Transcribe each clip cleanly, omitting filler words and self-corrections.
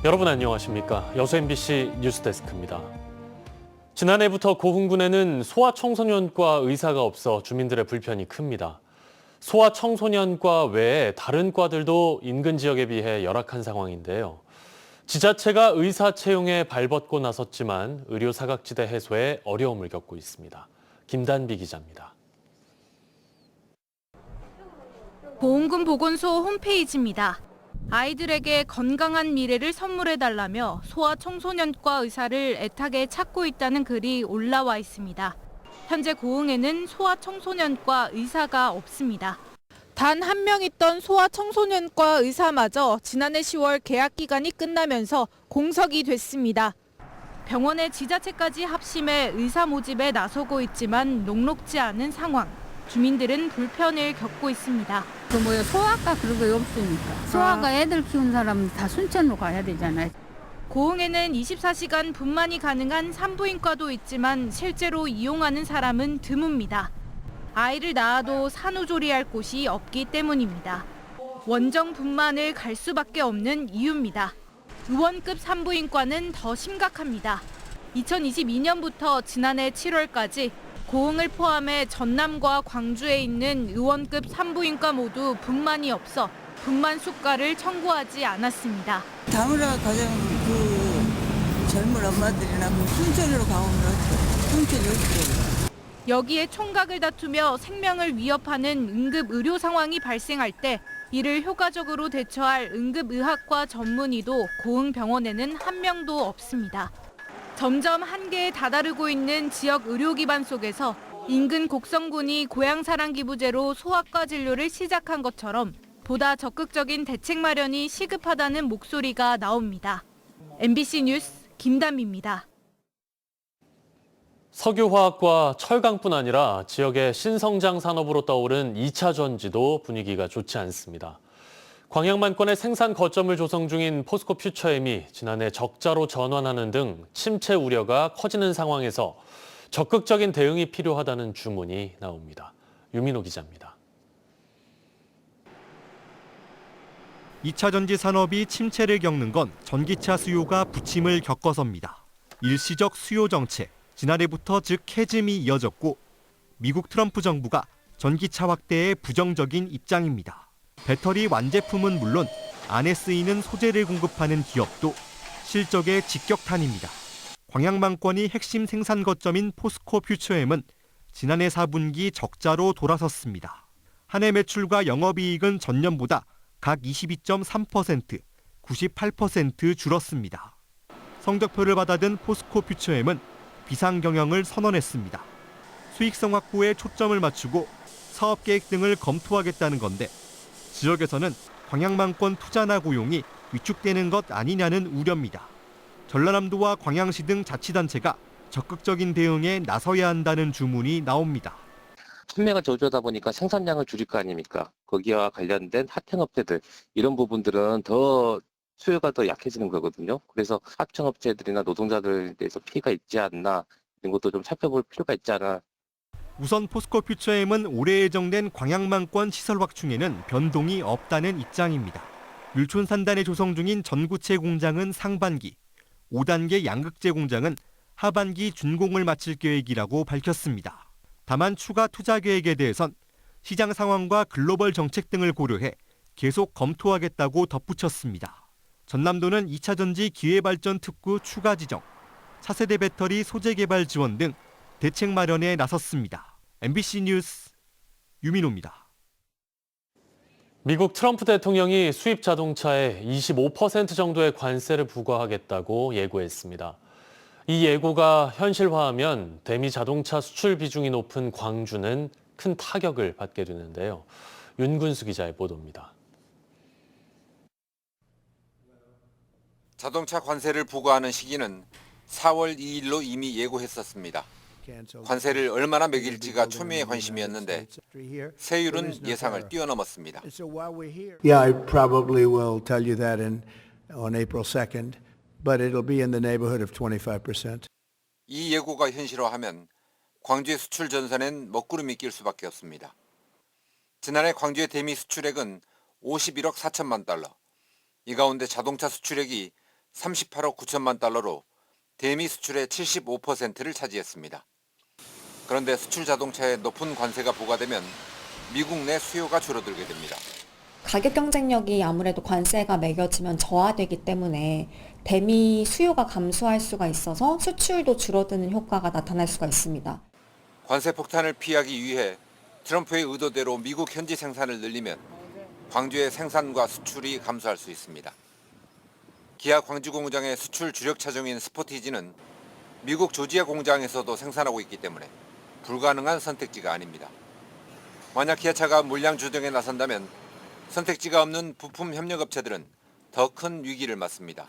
여러분 안녕하십니까? 여수 MBC 뉴스데스크입니다. 지난해부터 고흥군에는 소아청소년과 의사가 없어 주민들의 불편이 큽니다. 소아청소년과 외에 다른 과들도 인근 지역에 비해 열악한 상황인데요. 지자체가 의사 채용에 발벗고 나섰지만 의료 사각지대 해소에 어려움을 겪고 있습니다. 김단비 기자입니다. 고흥군 보건소 홈페이지입니다. 아이들에게 건강한 미래를 선물해달라며 소아청소년과 의사를 애타게 찾고 있다는 글이 올라와 있습니다. 현재 고흥에는 소아청소년과 의사가 없습니다. 단 한 명 있던 소아청소년과 의사마저 지난해 10월 계약 기간이 끝나면서 공석이 됐습니다. 병원의 지자체까지 합심해 의사 모집에 나서고 있지만 녹록지 않은 상황. 주민들은 불편을 겪고 있습니다. 소아과 그런 거 없으니까. 소아과 애들 키우는 사람은 다 순천으로 가야 되잖아요. 고흥에는 24시간 분만이 가능한 산부인과도 있지만 실제로 이용하는 사람은 드뭅니다. 아이를 낳아도 산후조리할 곳이 없기 때문입니다. 원정 분만을 갈 수밖에 없는 이유입니다. 의원급 산부인과는 더 심각합니다. 2022년부터 지난해 7월까지 고흥을 포함해 전남과 광주에 있는 의원급 산부인과 모두 분만이 없어 분만 수가를 청구하지 않았습니다. 다문화 가정 젊은 엄마들이나 순천으로 가면 순천이 없더라고요. 여기에 총각을 다투며 생명을 위협하는 응급 의료 상황이 발생할 때 이를 효과적으로 대처할 응급의학과 전문의도 고흥 병원에는 한 명도 없습니다. 점점 한계에 다다르고 있는 지역 의료 기반 속에서 인근 곡성군이 고향사랑기부제로 소아과 진료를 시작한 것처럼 보다 적극적인 대책 마련이 시급하다는 목소리가 나옵니다. MBC 뉴스 김단비입니다. 석유화학과 철강뿐 아니라 지역의 신성장 산업으로 떠오른 2차 전지도 분위기가 좋지 않습니다. 광양만권의 생산 거점을 조성 중인 포스코 퓨처엠이 지난해 적자로 전환하는 등 침체 우려가 커지는 상황에서 적극적인 대응이 필요하다는 주문이 나옵니다. 유민호 기자입니다. 2차 전지 산업이 침체를 겪는 건 전기차 수요가 부침을 겪어서입니다. 일시적 수요 정체, 지난해부터 즉 캐즘이 이어졌고 미국 트럼프 정부가 전기차 확대에 부정적인 입장입니다. 배터리 완제품은 물론 안에 쓰이는 소재를 공급하는 기업도 실적의 직격탄입니다. 광양만권이 핵심 생산 거점인 포스코 퓨처엠은 지난해 4분기 적자로 돌아섰습니다. 한 해 매출과 영업이익은 전년보다 각 22.3%, 98% 줄었습니다. 성적표를 받아든 포스코 퓨처엠은 비상경영을 선언했습니다. 수익성 확보에 초점을 맞추고 사업계획 등을 검토하겠다는 건데 지역에서는 광양만권 투자나 고용이 위축되는 것 아니냐는 우려입니다. 전라남도와 광양시 등 자치단체가 적극적인 대응에 나서야 한다는 주문이 나옵니다. 판매가 저조하다 보니까 생산량을 줄일 거 아닙니까? 거기와 관련된 하청업체들 이런 부분들은 더 수요가 더 약해지는 거거든요. 그래서 하청업체들이나 노동자들에 대해서 피해가 있지 않나 이런 것도 좀 살펴볼 필요가 있지 않나. 우선 포스코 퓨처엠은 올해 예정된 광양만권 시설 확충에는 변동이 없다는 입장입니다. 율촌 산단에 조성 중인 전구체 공장은 상반기, 5단계 양극재 공장은 하반기 준공을 마칠 계획이라고 밝혔습니다. 다만 추가 투자 계획에 대해선 시장 상황과 글로벌 정책 등을 고려해 계속 검토하겠다고 덧붙였습니다. 전남도는 2차 전지 기회발전 특구 추가 지정, 차세대 배터리 소재 개발 지원 등 대책 마련에 나섰습니다. MBC 뉴스 유민호입니다. 미국 트럼프 대통령이 수입 자동차에 25% 정도의 관세를 부과하겠다고 예고했습니다. 이 예고가 현실화하면 대미 자동차 수출 비중이 높은 광주는 큰 타격을 받게 되는데요. 윤근수 기자의 보도입니다. 자동차 관세를 부과하는 시기는 4월 2일로 이미 예고했었습니다. 관세를 얼마나 매길지가 초미의 관심이었는데 세율은 예상을 뛰어넘었습니다. Yeah, I probably will tell you that on April 2nd, but it'll be in the neighborhood of 25%. 이 예고가 현실화하면 광주의 수출 전선엔 먹구름이 낄 수밖에 없습니다. 지난해 광주의 대미 수출액은 51억 4천만 달러. 이 가운데 자동차 수출액이 38억 9천만 달러로 대미 수출의 75%를 차지했습니다. 그런데 수출 자동차에 높은 관세가 부과되면 미국 내 수요가 줄어들게 됩니다. 가격 경쟁력이 아무래도 관세가 매겨지면 저하되기 때문에 대미 수요가 감소할 수가 있어서 수출도 줄어드는 효과가 나타날 수가 있습니다. 관세 폭탄을 피하기 위해 트럼프의 의도대로 미국 현지 생산을 늘리면 광주의 생산과 수출이 감소할 수 있습니다. 기아 광주 공장의 수출 주력 차종인 스포티지는 미국 조지아 공장에서도 생산하고 있기 때문에 불가능한 선택지가 아닙니다. 만약 기아차가 물량 조정에 나선다면 선택지가 없는 부품 협력업체들은 더 큰 위기를 맞습니다.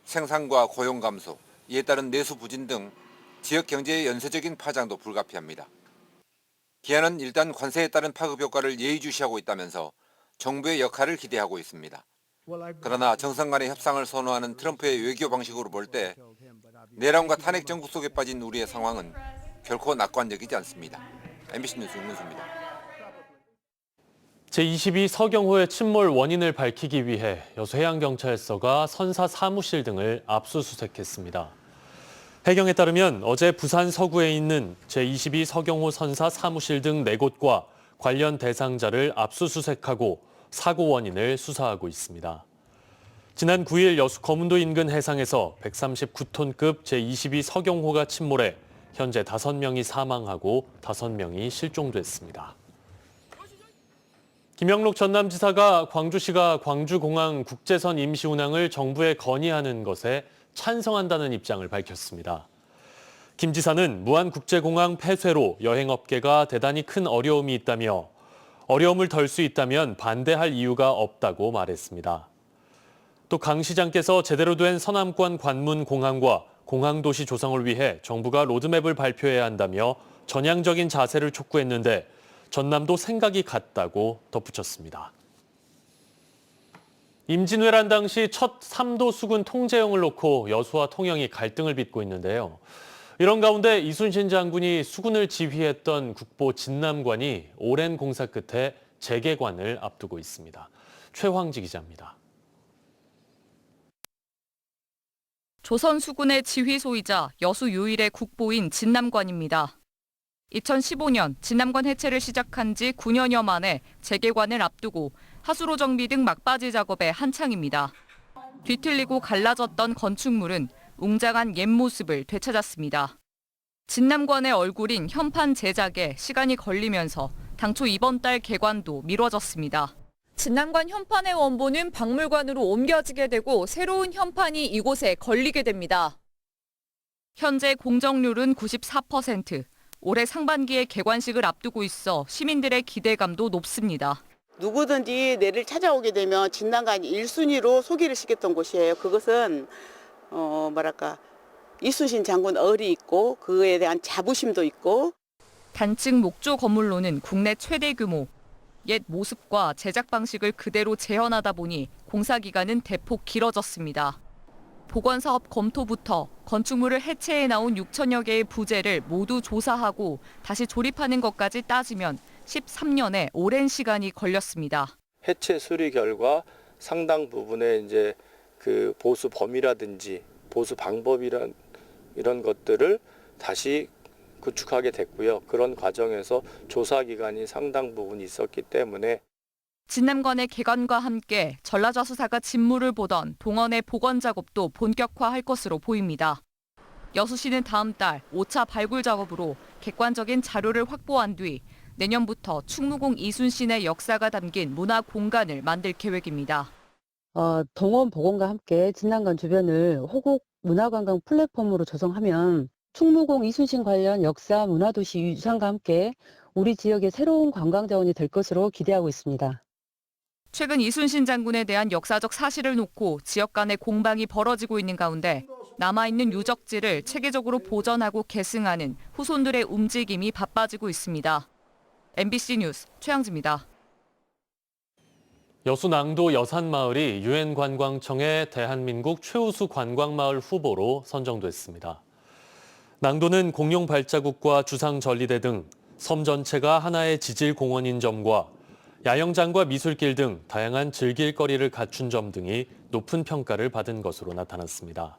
생산과 고용 감소, 이에 따른 내수 부진 등 지역 경제의 연쇄적인 파장도 불가피합니다. 기아는 일단 관세에 따른 파급 효과를 예의주시하고 있다면서 정부의 역할을 기대하고 있습니다. 그러나 정상 간의 협상을 선호하는 트럼프의 외교 방식으로 볼 때 내란과 탄핵 정국 속에 빠진 우리의 상황은 결코 낙관적이지 않습니다. MBC 뉴스 윤문수입니다. 제22 서경호의 침몰 원인을 밝히기 위해 여수해양경찰서가 선사 사무실 등을 압수수색했습니다. 해경에 따르면 어제 부산 서구에 있는 제22 서경호 선사 사무실 등 4곳과 관련 대상자를 압수수색하고 사고 원인을 수사하고 있습니다. 지난 9일 여수 거문도 인근 해상에서 139톤급 제22 서경호가 침몰해 현재 5명이 사망하고 5명이 실종됐습니다. 김영록 전남지사가 광주시가 광주공항 국제선 임시 운항을 정부에 건의하는 것에 찬성한다는 입장을 밝혔습니다. 김 지사는 무안국제공항 폐쇄로 여행업계가 대단히 큰 어려움이 있다며 어려움을 덜 수 있다면 반대할 이유가 없다고 말했습니다. 또 강 시장께서 제대로 된 서남권 관문 공항과 공항도시 조성을 위해 정부가 로드맵을 발표해야 한다며 전향적인 자세를 촉구했는데 전남도 생각이 같다고 덧붙였습니다. 임진왜란 당시 첫 3도 수군 통제형을 놓고 여수와 통영이 갈등을 빚고 있는데요. 이런 가운데 이순신 장군이 수군을 지휘했던 국보 진남관이 오랜 공사 끝에 재개관을 앞두고 있습니다. 최황지 기자입니다. 조선 수군의 지휘소이자 여수 유일의 국보인 진남관입니다. 2015년 진남관 해체를 시작한 지 9년여 만에 재개관을 앞두고 하수로 정비 등 막바지 작업에 한창입니다. 뒤틀리고 갈라졌던 건축물은 웅장한 옛 모습을 되찾았습니다. 진남관의 얼굴인 현판 제작에 시간이 걸리면서 당초 이번 달 개관도 미뤄졌습니다. 진남관 현판의 원본은 박물관으로 옮겨지게 되고 새로운 현판이 이곳에 걸리게 됩니다. 현재 공정률은 94%. 올해 상반기에 개관식을 앞두고 있어 시민들의 기대감도 높습니다. 누구든지 내를 찾아오게 되면 진남관이 1순위로 소개를 시켰던 곳이에요. 그것은 이순신 장군 얼이 있고 그에 대한 자부심도 있고. 단층 목조 건물로는 국내 최대 규모. 옛 모습과 제작 방식을 그대로 재현하다 보니 공사 기간은 대폭 길어졌습니다. 보건사업 검토부터 건축물을 해체해 나온 6천여 개의 부재를 모두 조사하고 다시 조립하는 것까지 따지면 13년의 오랜 시간이 걸렸습니다. 해체 수리 결과 상당 부분의 이제 그 보수 범위라든지 보수 방법이란 이런 것들을 다시 구축하게 됐고요. 그런 과정에서 조사 기간이 상당 부분 있었기 때문에 진남관의 개관과 함께 전라좌수사가 진무를 보던 동원의 복원 작업도 본격화할 것으로 보입니다. 여수시는 다음 달 5차 발굴 작업으로 객관적인 자료를 확보한 뒤 내년부터 충무공 이순신의 역사가 담긴 문화 공간을 만들 계획입니다. 동원 복원과 함께 진남관 주변을 호국 문화관광 플랫폼으로 조성하면 충무공 이순신 관련 역사 문화도시 유산과 함께 우리 지역의 새로운 관광 자원이 될 것으로 기대하고 있습니다. 최근 이순신 장군에 대한 역사적 사실을 놓고 지역 간의 공방이 벌어지고 있는 가운데 남아있는 유적지를 체계적으로 보전하고 계승하는 후손들의 움직임이 바빠지고 있습니다. MBC 뉴스 최양지입니다. 여수 낭도 여산마을이 유엔관광청의 대한민국 최우수 관광마을 후보로 선정됐습니다. 낭도는 공룡 발자국과 주상 전리대 등 섬 전체가 하나의 지질 공원인 점과 야영장과 미술길 등 다양한 즐길 거리를 갖춘 점 등이 높은 평가를 받은 것으로 나타났습니다.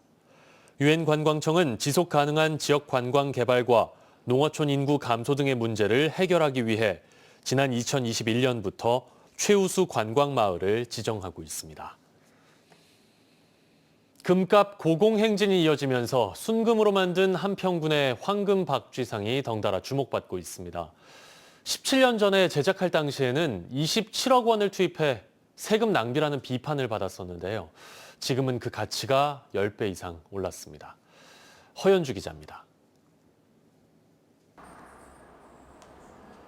유엔관광청은 지속 가능한 지역 관광 개발과 농어촌 인구 감소 등의 문제를 해결하기 위해 지난 2021년부터 최우수 관광마을을 지정하고 있습니다. 금값 고공행진이 이어지면서 순금으로 만든 한평군의 황금 박쥐상이 덩달아 주목받고 있습니다. 17년 전에 제작할 당시에는 27억 원을 투입해 세금 낭비라는 비판을 받았었는데요. 지금은 그 가치가 10배 이상 올랐습니다. 허연주 기자입니다.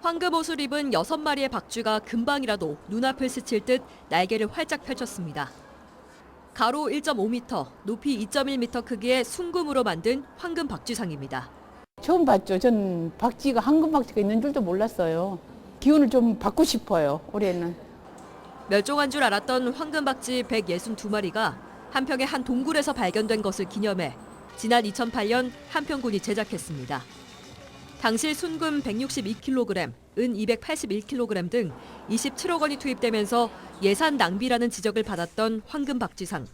황금 옷을 입은 6마리의 박쥐가 금방이라도 눈앞을 스칠 듯 날개를 활짝 펼쳤습니다. 가로 1.5m, 높이 2.1m 크기의 순금으로 만든 황금 박쥐상입니다. 처음 봤죠. 전 박쥐가 황금 박쥐가 있는 줄도 몰랐어요. 기운을 좀 받고 싶어요. 올해는. 멸종한 줄 알았던 황금 박쥐 162마리가 한평의 한 동굴에서 발견된 것을 기념해 지난 2008년 한평군이 제작했습니다. 당시 순금 162kg, 은 281kg 등 27억 원이 투입되면서 예산 낭비라는 지적을 받았던 황금 박쥐상.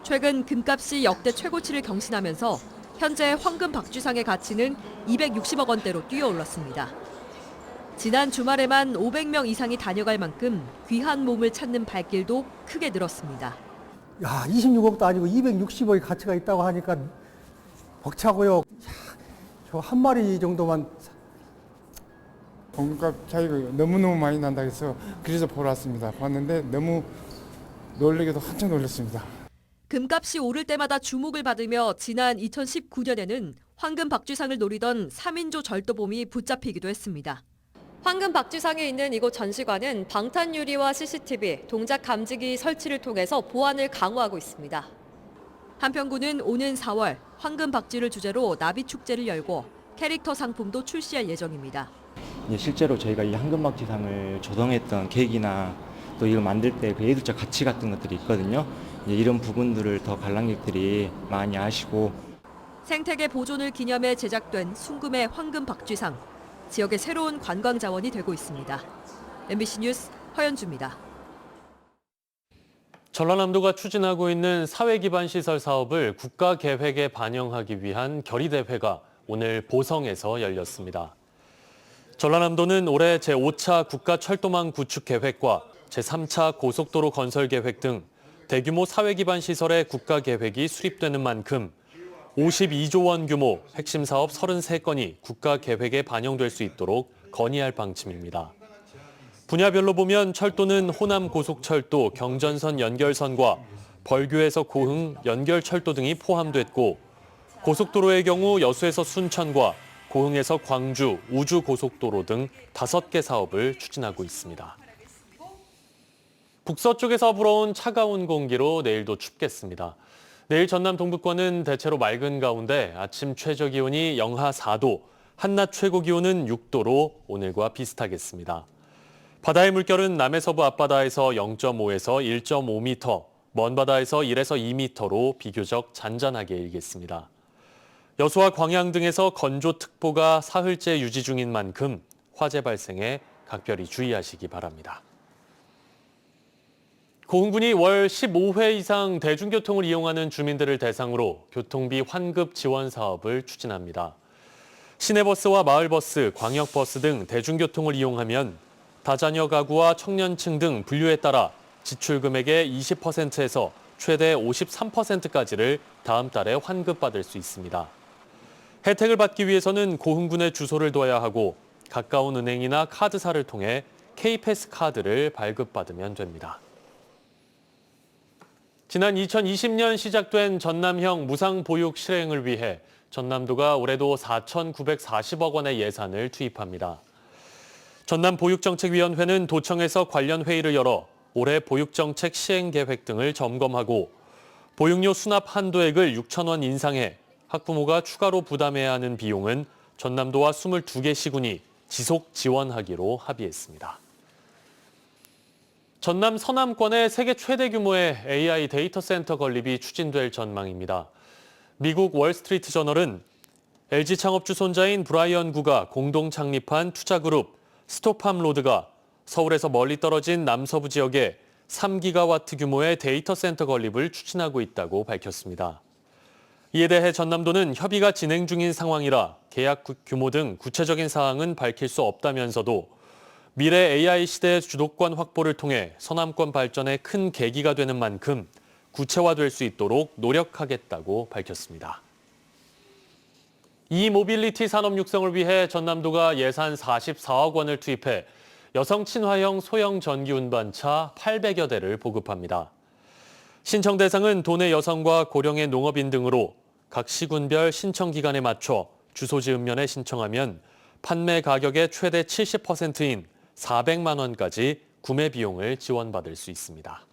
최근 금값이 역대 최고치를 경신하면서 현재 황금 박쥐상의 가치는 260억 원대로 뛰어올랐습니다. 지난 주말에만 500명 이상이 다녀갈 만큼 귀한 몸을 찾는 발길도 크게 늘었습니다. 야, 26억도 아니고 260억의 가치가 있다고 하니까 벅차고요. 저 한 마리 정도만. 공값 차이가 너무너무 많이 난다 해서 그래서 보러 왔습니다. 봤는데 너무 놀라기도 한참 놀랐습니다. 금값이 오를 때마다 주목을 받으며 지난 2019년에는 황금 박쥐상을 노리던 3인조 절도범이 붙잡히기도 했습니다. 황금 박쥐상에 있는 이곳 전시관은 방탄 유리와 CCTV, 동작 감지기 설치를 통해서 보안을 강화하고 있습니다. 한평군은 오는 4월 황금 박쥐를 주제로 나비 축제를 열고 캐릭터 상품도 출시할 예정입니다. 실제로 저희가 이 황금 박쥐상을 조성했던 계기나 또 이걸 만들 때 그 예술적 가치 같은 것들이 있거든요. 이런 부분들을 더 관람객들이 많이 아시고. 생태계 보존을 기념해 제작된 순금의 황금 박쥐상. 지역의 새로운 관광 자원이 되고 있습니다. MBC 뉴스 허연주입니다. 전라남도가 추진하고 있는 사회기반 시설 사업을 국가계획에 반영하기 위한 결의대회가 오늘 보성에서 열렸습니다. 전라남도는 올해 제5차 국가철도망 구축 계획과 제3차 고속도로 건설 계획 등 대규모 사회기반 시설의 국가계획이 수립되는 만큼 52조 원 규모 핵심 사업 33건이 국가계획에 반영될 수 있도록 건의할 방침입니다. 분야별로 보면 철도는 호남 고속철도 경전선 연결선과 벌교에서 고흥 연결철도 등이 포함됐고, 고속도로의 경우 여수에서 순천과 고흥에서 광주 우주고속도로 등 5개 사업을 추진하고 있습니다. 북서쪽에서 불어온 차가운 공기로 내일도 춥겠습니다. 내일 전남 동부권은 대체로 맑은 가운데 아침 최저기온이 영하 4도, 한낮 최고기온은 6도로 오늘과 비슷하겠습니다. 바다의 물결은 남해서부 앞바다에서 0.5에서 1.5m, 먼 바다에서 1에서 2m로 비교적 잔잔하게 일겠습니다. 여수와 광양 등에서 건조특보가 사흘째 유지 중인 만큼 화재 발생에 각별히 주의하시기 바랍니다. 고흥군이 월 15회 이상 대중교통을 이용하는 주민들을 대상으로 교통비 환급 지원 사업을 추진합니다. 시내버스와 마을버스, 광역버스 등 대중교통을 이용하면 다자녀 가구와 청년층 등 분류에 따라 지출 금액의 20%에서 최대 53%까지를 다음 달에 환급받을 수 있습니다. 혜택을 받기 위해서는 고흥군에 주소를 둬야 하고 가까운 은행이나 카드사를 통해 K패스 카드를 발급받으면 됩니다. 지난 2020년 시작된 전남형 무상보육 실행을 위해 전남도가 올해도 4,940억 원의 예산을 투입합니다. 전남보육정책위원회는 도청에서 관련 회의를 열어 올해 보육정책 시행 계획 등을 점검하고 보육료 수납 한도액을 6천 원 인상해 학부모가 추가로 부담해야 하는 비용은 전남도와 22개 시군이 지속 지원하기로 합의했습니다. 전남 서남권에 세계 최대 규모의 AI 데이터 센터 건립이 추진될 전망입니다. 미국 월스트리트 저널은 LG 창업주 손자인 브라이언 구가 공동 창립한 투자그룹 스토팜로드가 서울에서 멀리 떨어진 남서부 지역에 3기가와트 규모의 데이터 센터 건립을 추진하고 있다고 밝혔습니다. 이에 대해 전남도는 협의가 진행 중인 상황이라 계약 규모 등 구체적인 사항은 밝힐 수 없다면서도 미래 AI 시대의 주도권 확보를 통해 서남권 발전에 큰 계기가 되는 만큼 구체화될 수 있도록 노력하겠다고 밝혔습니다. 이모빌리티 산업 육성을 위해 전남도가 예산 44억 원을 투입해 여성 친화형 소형 전기 운반차 800여 대를 보급합니다. 신청 대상은 도내 여성과 고령의 농업인 등으로 각 시군별 신청 기간에 맞춰 주소지 읍면에 신청하면 판매 가격의 최대 70%인 400만 원까지 구매 비용을 지원받을 수 있습니다.